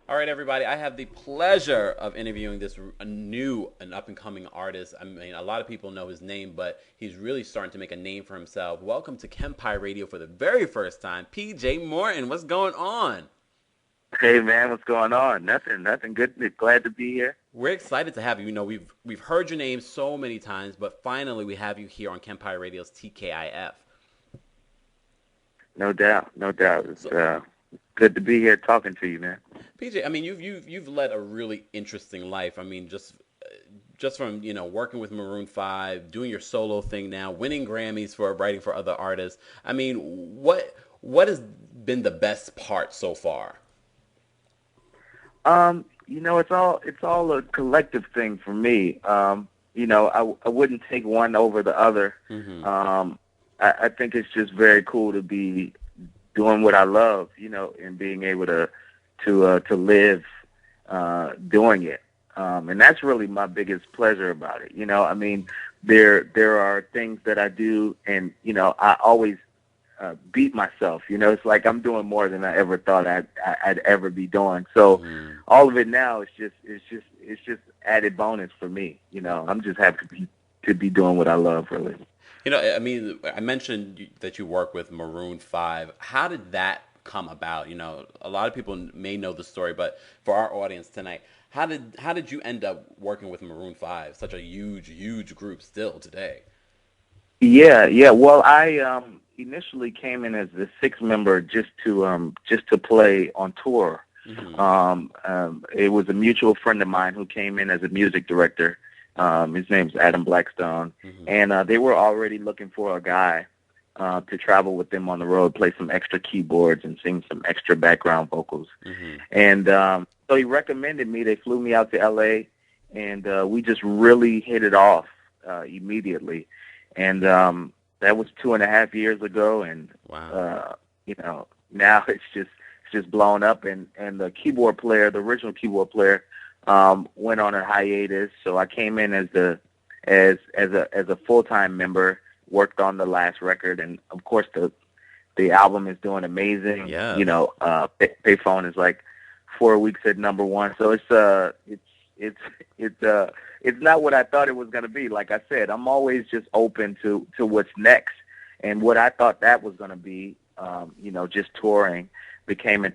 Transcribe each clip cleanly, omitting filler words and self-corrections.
All right, everybody. I have the pleasure of interviewing this new and up and coming artist. I mean, a lot of people know his name, but he's really starting to make a name for himself. Welcome to KEMPIRE Radio for the very first time, PJ Morton. What's going on? Hey man, what's going on? Nothing. Good. Glad to be here. We're excited to have you. You know, we've heard your name so many times, but finally we have you here on KEMPIRE Radio's TKIF. No doubt, no doubt. It's So, good to be here talking to you, man. PJ, I mean, you've led a really interesting life. I mean, just from working with Maroon 5, doing your solo thing now, winning Grammys for writing for other artists. I mean, what has been the best part so far? It's all a collective thing for me. I wouldn't take one over the other. Hmm. I think it's just very cool to be doing what I love, and being able to live doing it. And that's really my biggest pleasure about it. I mean, there are things that I do, and I always beat myself. It's like I'm doing more than I ever thought I'd ever be doing. So Hmm. all of it now is just added bonus for me. I'm just happy to be doing what I love, really. I mean, I mentioned that you work with Maroon 5. How did that come about? A lot of people may know the story, but for our audience tonight, how did you end up working with Maroon 5, such a huge group still today? Yeah, yeah. Well, I initially came in as the sixth member just to play on tour. Hmm. It was a mutual friend of mine who came in as a music director. His name's Adam Blackstone, Hmm. and they were already looking for a guy to travel with them on the road, play some extra keyboards and sing some extra background vocals. Hmm. And so he recommended me. They flew me out to L.A., and we just really hit it off immediately. And that was 2.5 years ago, and Wow. now it's just blown up. And the keyboard player, the original keyboard player, went on a hiatus. So I came in as a full time member, worked on the last record, and of course the album is doing amazing. Yes. Payphone is like 4 weeks at number one. So it's it's not what I thought it was going to be. Like I said, I'm always just open to what's next, and what I thought that was going to be, just touring, became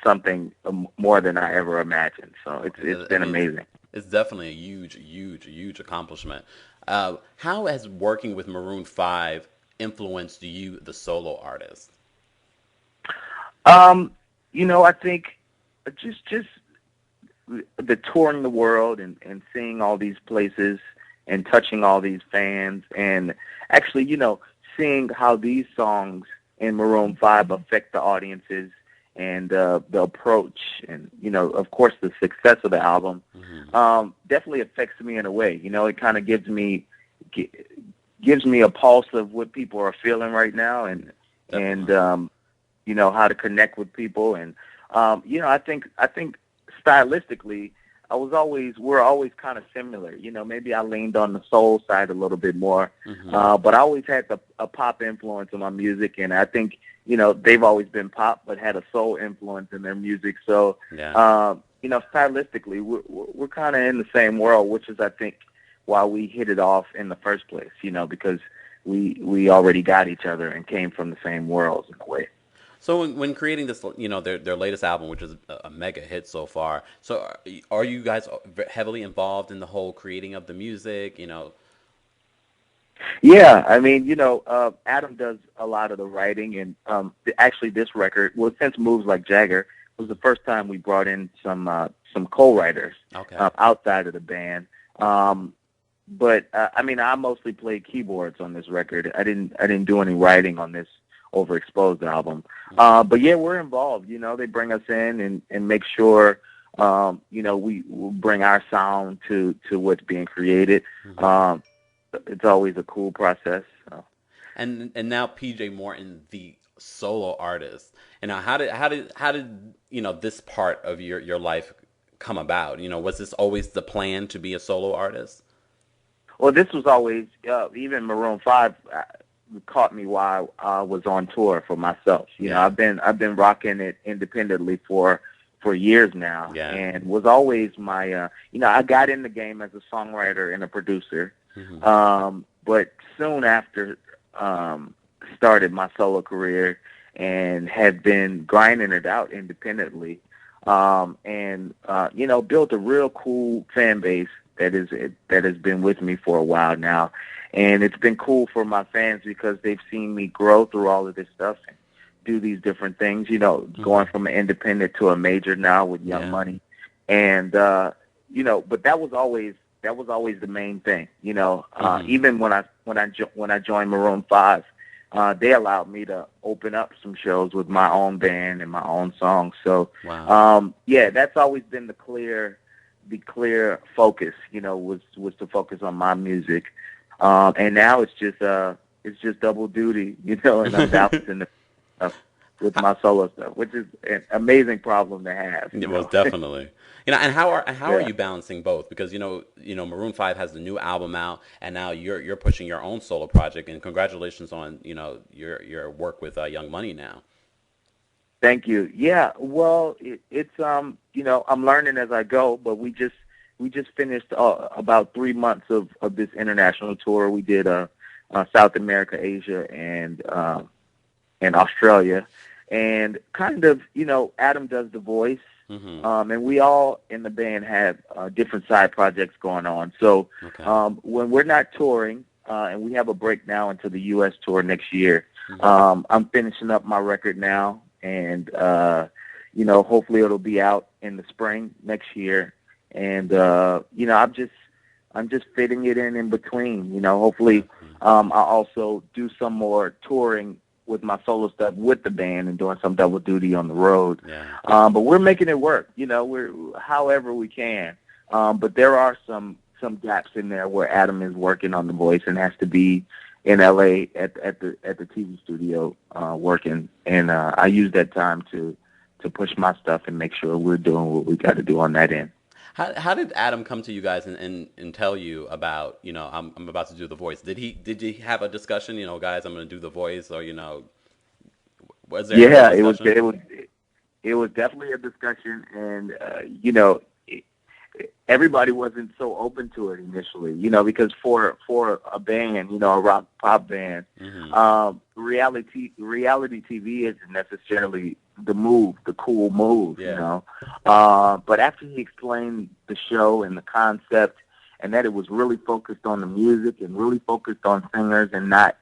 something more than I ever imagined. So it's I been mean, amazing. it's definitely a huge accomplishment. How has working with Maroon 5 influenced you, the solo artist? I think just the touring the world and seeing all these places and touching all these fans, and actually, seeing how these songs in Maroon 5 affect the audiences, and the approach, and of course the success of the album, Hmm. definitely affects me in a way. It kind of gi- gives me a pulse of what people are feeling right now, and Definitely. how to connect with people. And I think stylistically, we're always kind of similar. Maybe I leaned on the soul side a little bit more, Hmm. but I always had a pop influence in my music, and I think they've always been pop, but had a soul influence in their music. So Yeah. stylistically, we're kind of in the same world, which is, I think, why we hit it off in the first place. Because we already got each other and came from the same worlds in a way. So when creating this, their latest album, which is a mega hit so far. So are you guys heavily involved in the whole creating of the music? Yeah, I mean, Adam does a lot of the writing, and actually, this record, well, since Moves Like Jagger, was the first time we brought in some co-writers Okay. outside of the band. But I mean, I mostly played keyboards on this record. I didn't do any writing on this Overexposed album. But yeah, we're involved. They bring us in and make sure we bring our sound to what's being created. Hmm. Um, it's always a cool process. So. And now PJ Morton, the solo artist. And now how did this part of your life come about? Was this always the plan to be a solo artist? Well, this was always even Maroon 5. caught me while I was on tour for myself. You know, I've been rocking it independently for years now, and was always my you know, I got in the game as a songwriter and a producer, but soon after started my solo career and have been grinding it out independently, and you know, built a real cool fan base that has been with me for a while now. And it's been cool for my fans because they've seen me grow through all of this stuff and do these different things, you know, going from an independent to a major now with Young Money. And, you know, but that was always the main thing, you know. Even when I joined Maroon 5, they allowed me to open up some shows with my own band and my own songs. So, yeah, that's always been the clear focus, you know, was to focus on my music. And now it's just double duty, you know, and I'm balancing the stuff with my solo stuff, which is an amazing problem to have. Yeah, most definitely. You know, and how are you balancing both? Because you know, Maroon 5 has the new album out, and now you're pushing your own solo project. And congratulations on, you know, your work with Young Money now. Thank you. Yeah, well, it's you know, I'm learning as I go, but we just finished about 3 months of this international tour. We did South America, Asia, and Australia, and kind of, you know, Adam does the voice, and we all in the band have different side projects going on. So when we're not touring, and we have a break now into the U.S. tour next year, I'm finishing up my record now, and you know, hopefully it'll be out in the spring next year. And you know, I'm just fitting it in between. You know, hopefully I'll also do some more touring with my solo stuff with the band and doing some double duty on the road. But we're making it work. You know, we're however we can. But there are some gaps in there where Adam is working on the voice and has to be in LA at the TV studio working, and I use that time to push my stuff and make sure we're doing what we got to do on that end. How did Adam come to you guys and tell you about, you know, I'm about to do the voice? Did he have a discussion, you know, guys, I'm going to do the voice, or, you know, was there a discussion? It was definitely a discussion, and you know, everybody wasn't so open to it initially, you know, because for a band, you know, a rock pop band, reality TV isn't necessarily the cool move, you know. But after he explained the show and the concept, and that it was really focused on the music and really focused on singers and not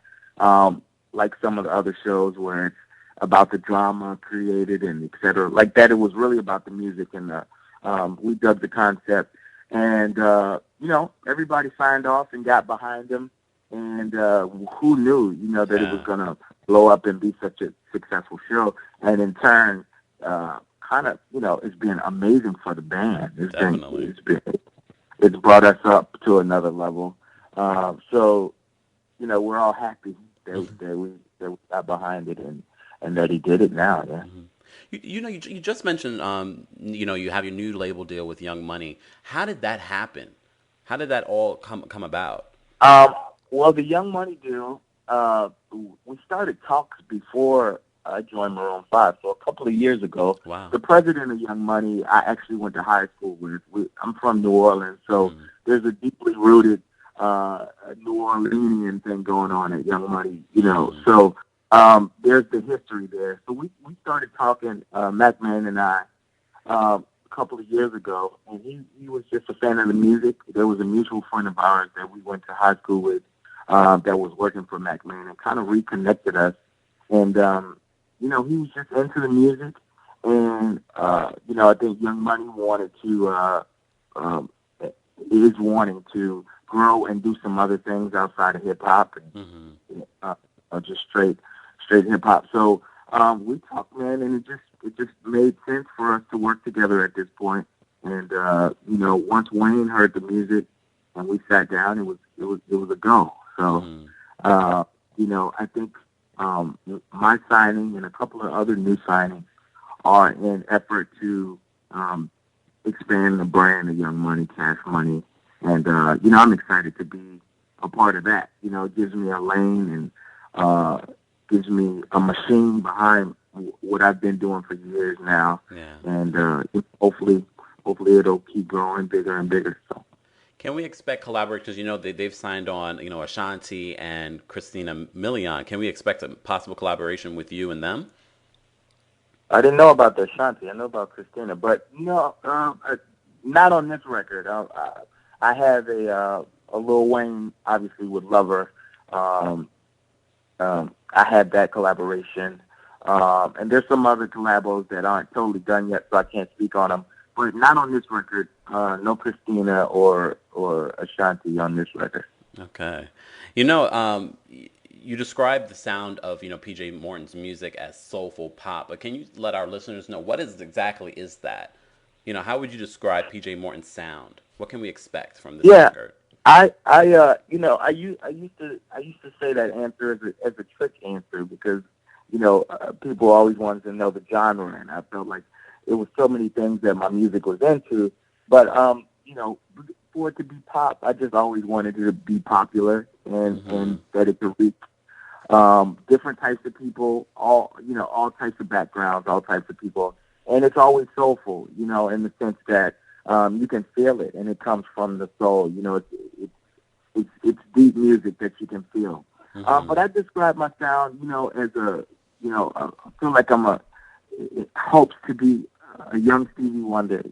like some of the other shows where it's about the drama created and et cetera, like that, it was really about the music and the we dug the concept, and you know, everybody signed off and got behind him, and who knew, you know, that it was going to blow up and be such a successful show, and in turn, kind of, you know, it's been amazing for the band. It's brought us up to another level. So, you know, we're all happy that we got behind it and that he did it now. Yeah. You know, you just mentioned, you know, you have your new label deal with Young Money. How did that happen? How did that all come about? Well, the Young Money deal, we started talks before I joined Maroon 5. So a couple of years ago, the president of Young Money, I actually went to high school with. I'm from New Orleans, so there's a deeply rooted New Orleanian thing going on at Young Money, you know. So there's the history there. So we started talking, Mac Man and I, a couple of years ago, and he was just a fan of the music. There was a mutual friend of ours that we went to high school with that was working for Mac Man and kind of reconnected us. And, you know, he was just into the music. And, you know, I think Young Money is wanting to grow and do some other things outside of hip-hop and just straight hip-hop. So we talked, man, and it just made sense for us to work together at this point. And, you know, once Wayne heard the music and we sat down, it was a go. So, you know, I think my signing and a couple of other new signings are in effort to expand the brand of Young Money, Cash Money. And, you know, I'm excited to be a part of that. You know, it gives me a lane and uh, gives me a machine behind what I've been doing for years now, Yeah. and hopefully it'll keep growing bigger and bigger. So. Can we expect collaborators? Because they've signed on, Ashanti and Christina Milian. Can we expect a possible collaboration with you and them? I didn't know about the Ashanti. I know about Christina, but no, not on this record. I have a Lil Wayne, obviously with Lover. Um, I had that collaboration, and there's some other collabos that aren't totally done yet, so I can't speak on them. But not on this record. No Christina or Ashanti on this record. Okay. You described the sound of, PJ Morton's music as soulful pop, but can you let our listeners know what exactly is that? How would you describe PJ Morton's sound? What can we expect from this Yeah, record? I used to say that answer as a trick answer because, people always wanted to know the genre, and I felt like it was so many things that my music was into, but for it to be pop, I just always wanted it to be popular Hmm. and that it could reach different types of people, all types of backgrounds, all types of people, and it's always soulful, in the sense that you can feel it and it comes from the soul. It's deep music that you can feel. But Hmm. I describe my sound, as I feel like it hopes to be a young Stevie Wonder.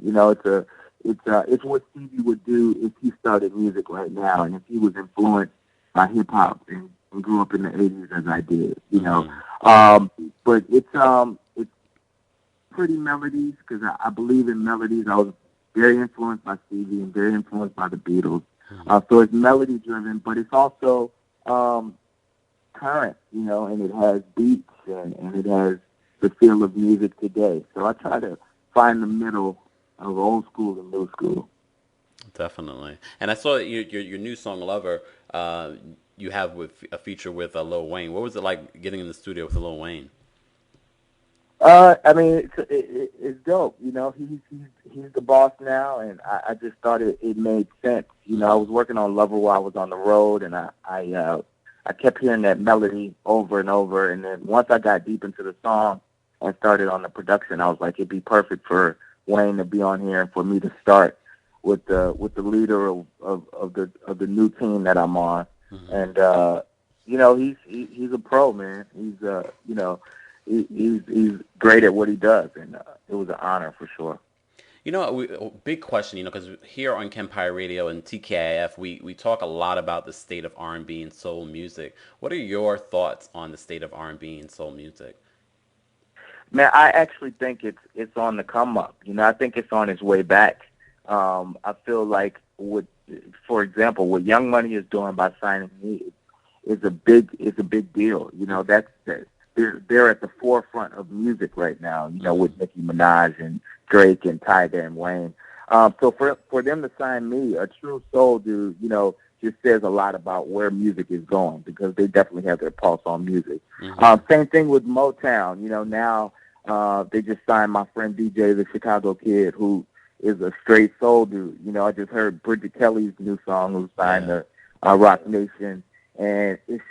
It's what Stevie would do if he started music right now, and if he was influenced by hip hop and grew up in the '80s as I did. Hmm. But it's pretty melodies because I believe in melodies. I was very influenced by Stevie and very influenced by the Beatles. Hmm. So it's melody driven, but it's also um, current, and it has beats and it has the feel of music today. So I try to find the middle of old school and new school. Definitely. And I saw your new song "Lover." You have with a feature with Lil Wayne. What was it like getting in the studio with Lil Wayne? I mean, it's dope. He's the boss now, and I just thought it made sense. I Hmm. was working on Lover while I was on the road, and I kept hearing that melody over and over. And then once I got deep into the song and started on the production, I was like, it'd be perfect for Wayne to be on here and for me to start with the leader of the new team that I'm on. Hmm. And he's a pro, man. He's great at what he does, and it was an honor for sure. Big question, because here on KEMPIRE Radio and TKIF, we talk a lot about the state of R&B and soul music. What are your thoughts on the state of R&B and soul music? Man, I actually think it's on the come up. I think it's on its way back. I feel like for example, what Young Money is doing by signing me is a big deal. They're at the forefront of music right now. Hmm. With Nicki Minaj and Drake and Tyga and Wayne. So for them to sign me, a true soul dude, just says a lot about where music is going because they definitely have their pulse on music. Hmm. Same thing with Motown. Now they just signed my friend DJ, the Chicago Kid, who is a straight soul dude. I just heard Bridget Kelly's new song, who signed Yeah. to Rock Nation, and it's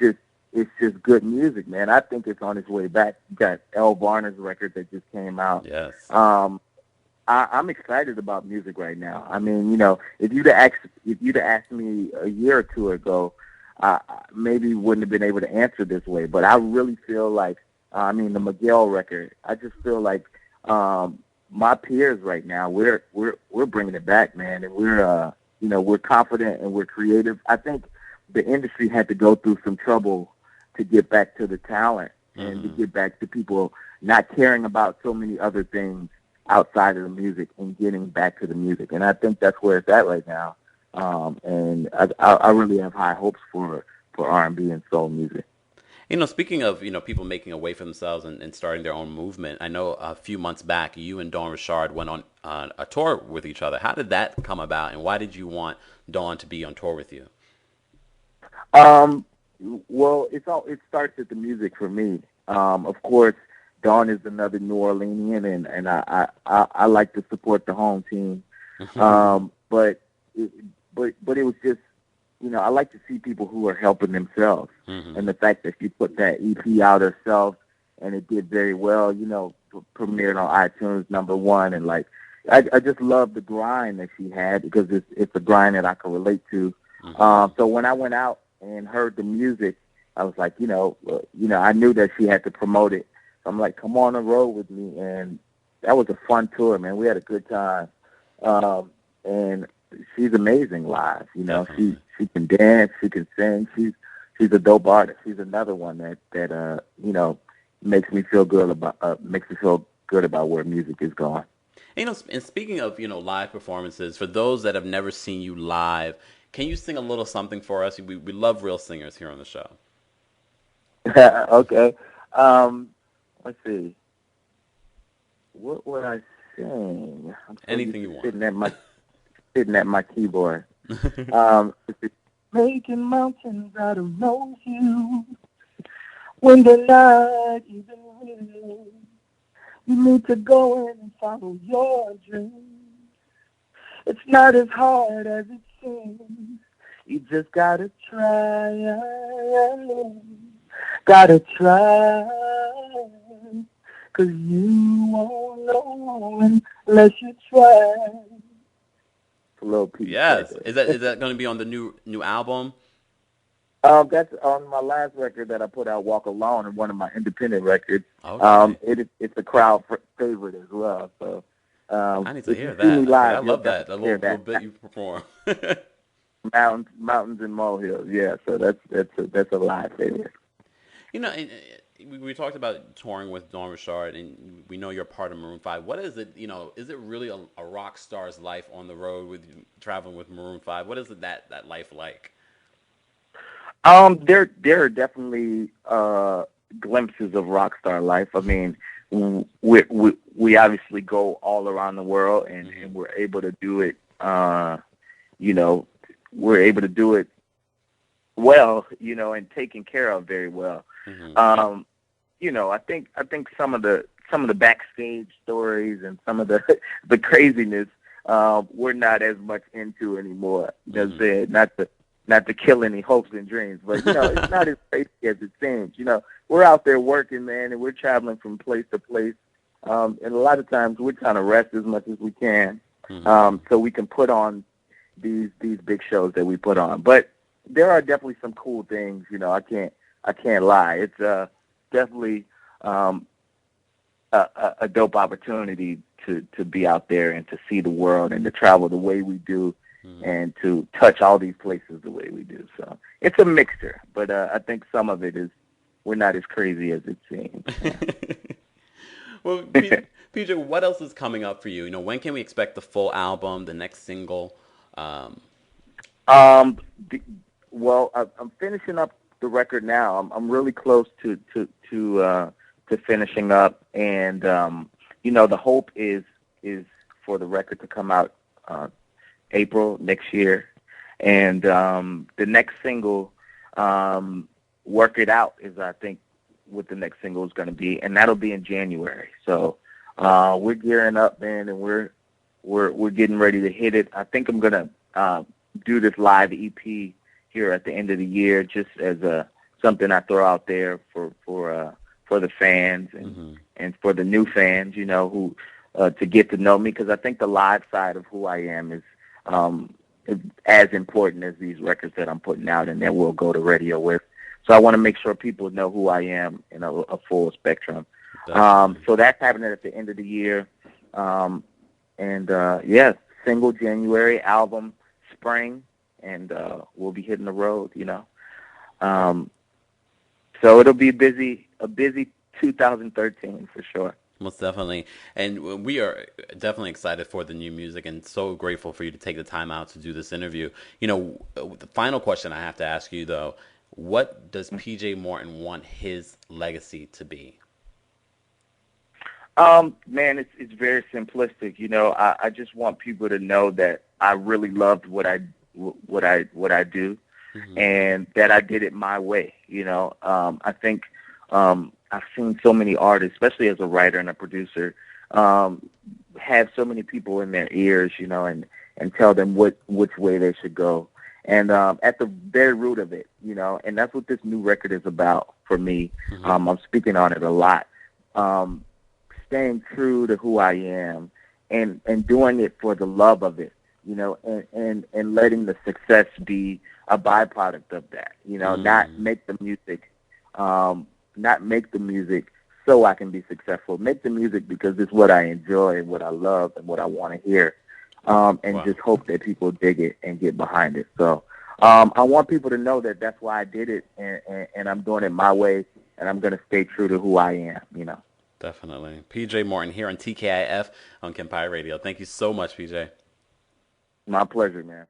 just good music, man. I think it's on its way back. You got Elle Varner's record that just came out. Yes. Um, I'm excited about music right now. I mean, if you'd asked me a year or two ago, I maybe wouldn't have been able to answer this way. But I really feel like, the Miguel record. I just feel like my peers right now, we're bringing it back, man, and we're confident and we're creative. I think the industry had to go through some trouble to get back to the talent and to Hmm. get back to people not caring about so many other things outside of the music and getting back to the music. And I think that's where it's at right now. And I really have high hopes for R&B and soul music. Speaking of, people making a way for themselves and starting their own movement, I know a few months back, you and Dawn Richard went on a tour with each other. How did that come about, and why did you want Dawn to be on tour with you? Um, well, it starts with the music for me. Of course, Dawn is another New Orleanian, and I like to support the home team. But it was just I like to see people who are helping themselves. Mm-hmm. And the fact that she put that EP out herself and it did very well, premiered on iTunes #1. And like, I just love the grind that she had because it's a grind that I can relate to. Mm-hmm. So when I went out and heard the music, I was like, I knew that she had to promote it. So I'm like, come on the road with me. And that was a fun tour, man. We had a good time. And she's amazing live. She can dance, she can sing. She's a dope artist. She's another one that makes me feel good about where music is going. And speaking of, live performances, for those that have never seen you live, can you sing a little something for us? We love real singers here on the show. Okay. Let's see. What would I sing? Anything you want. Sitting at my keyboard. Making mountains out of molehills when they're not even real. You need to go in and follow your dreams. It's not as hard as it seems. You just gotta try. Gotta try. 'Cause you won't know unless you try. A little piece. Yes. Is that going to be on the new album? That's on my last record that I put out, Walk Alone, and one of my independent records. Okay. It's a crowd favorite as well. So I need to hear that. Live, I love that. A little bit you perform. Mountains and molehills. Yeah. So that's a live favorite. We talked about touring with Dawn Richard, and we know you're part of Maroon 5. What is it, is it really a rock star's life on the road with traveling with Maroon 5? What is it that life like? There are definitely glimpses of rock star life. I mean, we obviously go all around the world, and we're able to do it. We're able to do it well, and taken care of very well. Mm-hmm. I think some of the backstage stories and some of the craziness we're not as much into anymore. Mm-hmm. Not to kill any hopes and dreams, but it's not as crazy as it seems. We're out there working, man, and we're traveling from place to place. And a lot of times we're trying to rest as much as we can, so we can put on these big shows that we put on. But there are definitely some cool things. I can't lie. It's definitely a dope opportunity to be out there and to see the world and to travel the way we do, and to touch all these places the way we do. So it's a mixture, but I think some of it is we're not as crazy as it seems. Well, PJ, what else is coming up for you? When can we expect the full album, the next single? Well, I'm finishing up the record now. I'm really close to finishing up, and the hope is for the record to come out April next year, and the next single, "Work It Out," is I think what the next single is going to be, and that'll be in January. So we're gearing up, man, and we're getting ready to hit it. I think I'm gonna do this live EP here at the end of the year, just as something I throw out there for the fans and for the new fans, who to get to know me, because I think the live side of who I am is as important as these records that I'm putting out and that we'll go to radio with. So I want to make sure people know who I am in a full spectrum. So that's happening at the end of the year. Single January, album spring, and we'll be hitting the road, So it'll be a busy 2013 for sure. Most definitely. And we are definitely excited for the new music and so grateful for you to take the time out to do this interview. The final question I have to ask you, though, what does PJ Morton want his legacy to be? Man, it's very simplistic. I just want people to know that I really loved what I do, and that I did it my way. I think I've seen so many artists, especially as a writer and a producer, have so many people in their ears, and tell them which way they should go. And at the very root of it, and that's what this new record is about for me. Hmm. I'm speaking on it a lot. Um, Staying true to who I am, and doing it for the love of it, and letting the success be a byproduct of that. Not Mm. make the music, not make the music so I can be successful. Make the music because it's what I enjoy and what I love and what I want to hear, and Wow. just hope that people dig it and get behind it. So I want people to know that that's why I did it, and I'm doing it my way, and I'm going to stay true to who I am. Definitely. PJ Morton here on TKIF on KEMPIRE Radio. Thank you so much, PJ. My pleasure, man.